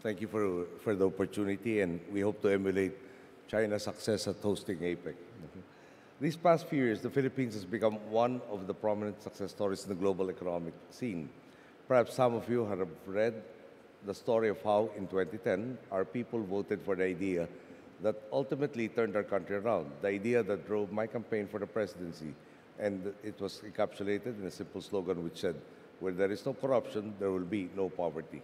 Thank you for the opportunity, and we hope to emulate China's success at hosting APEC. These past few years, the Philippines has become one of the prominent success stories in the global economic scene. Perhaps some of you have read the story of how, in 2010, our people voted for the idea that ultimately turned our country around, the idea that drove my campaign for the presidency. And it was encapsulated in a simple slogan which said, "Where there is no corruption, there will be no poverty."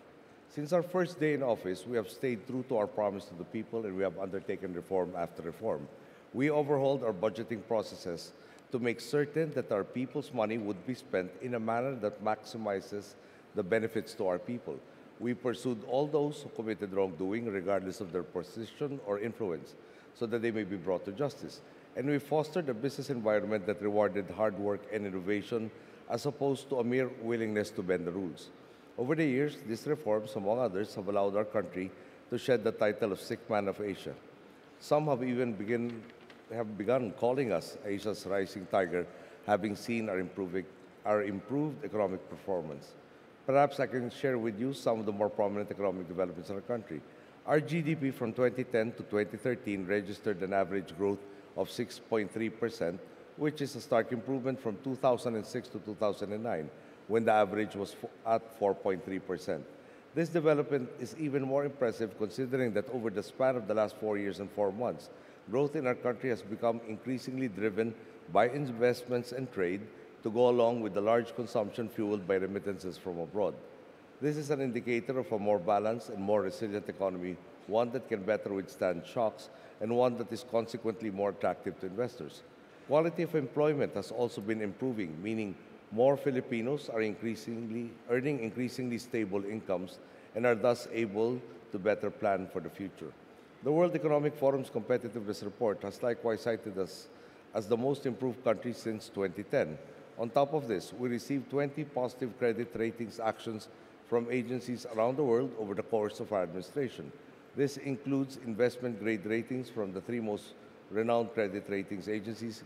Since our first day in office, we have stayed true to our promise to the people, and we have undertaken reform after reform. We overhauled our budgeting processes to make certain that our people's money would be spent in a manner that maximizes the benefits to our people. We pursued all those who committed wrongdoing, regardless of their position or influence, so that they may be brought to justice. And we fostered a business environment that rewarded hard work and innovation, as opposed to a mere willingness to bend the rules. Over the years, these reforms, among others, have allowed our country to shed the title of Sick Man of Asia. Some have even begun calling us Asia's rising tiger, having seen our improved economic performance. Perhaps I can share with you some of the more prominent economic developments in our country. Our GDP from 2010 to 2013 registered an average growth of 6.3%, which is a stark improvement from 2006 to 2009, when the average was at 4.3%. This development is even more impressive considering that over the span of the last 4 years and 4 months, growth in our country has become increasingly driven by investments and trade to go along with the large consumption fueled by remittances from abroad. This is an indicator of a more balanced and more resilient economy, one that can better withstand shocks, and one that is consequently more attractive to investors. Quality of employment has also been improving, meaning more Filipinos are earning increasingly stable incomes and are thus able to better plan for the future. The World Economic Forum's competitiveness report has likewise cited us as the most improved country since 2010. On top of this, we received 20 positive credit ratings actions from agencies around the world over the course of our administration. This includes investment grade ratings from the 3 most renowned credit ratings agencies,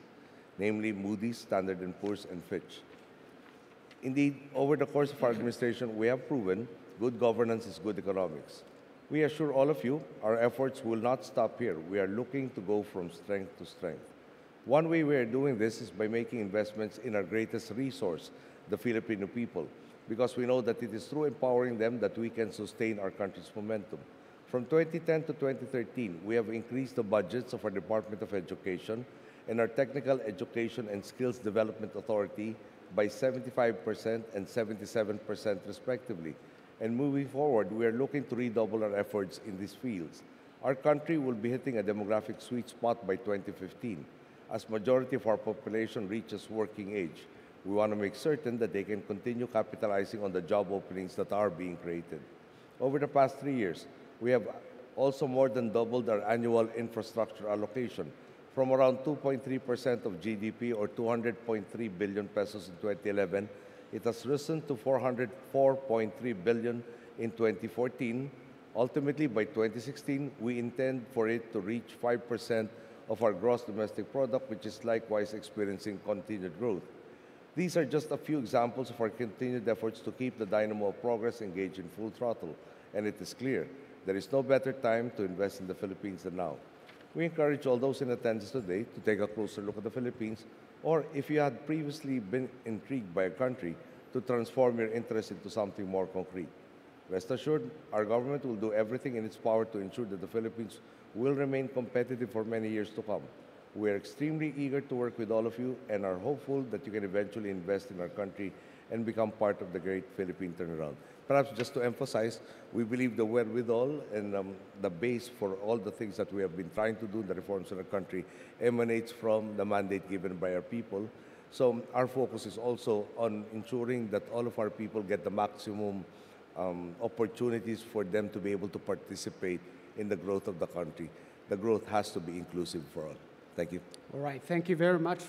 namely Moody's, Standard & Poor's, and Fitch. Indeed, over the course of our administration, we have proven good governance is good economics. We assure all of you, our efforts will not stop here. We are looking to go from strength to strength. One way we are doing this is by making investments in our greatest resource, the Filipino people, because we know that it is through empowering them that we can sustain our country's momentum. From 2010 to 2013, we have increased the budgets of our Department of Education and our Technical Education and Skills Development Authority by 75% and 77% respectively. And moving forward, we are looking to redouble our efforts in these fields. Our country will be hitting a demographic sweet spot by 2015. As majority of our population reaches working age, we want to make certain that they can continue capitalizing on the job openings that are being created. Over the past 3 years, we have also more than doubled our annual infrastructure allocation from around 2.3% of GDP or 200.3 billion pesos in 2011. It has risen to 404.3 billion in 2014. Ultimately, by 2016, we intend for it to reach 5% of our gross domestic product, which is likewise experiencing continued growth. These are just a few examples of our continued efforts to keep the dynamo of progress engaged in full throttle, and it is clear there is no better time to invest in the Philippines than now. We encourage all those in attendance today to take a closer look at the Philippines, or if you had previously been intrigued by a country, to transform your interest into something more concrete. Rest assured, our government will do everything in its power to ensure that the Philippines will remain competitive for many years to come. We are extremely eager to work with all of you and are hopeful that you can eventually invest in our country and become part of the great Philippine turnaround. Perhaps just to emphasize, we believe the wherewithal and the base for all the things that we have been trying to do, the reforms in our country, emanates from the mandate given by our people. So our focus is also on ensuring that all of our people get the maximum opportunities for them to be able to participate in the growth of the country. The growth has to be inclusive for all. Thank you. All right. Thank you very much.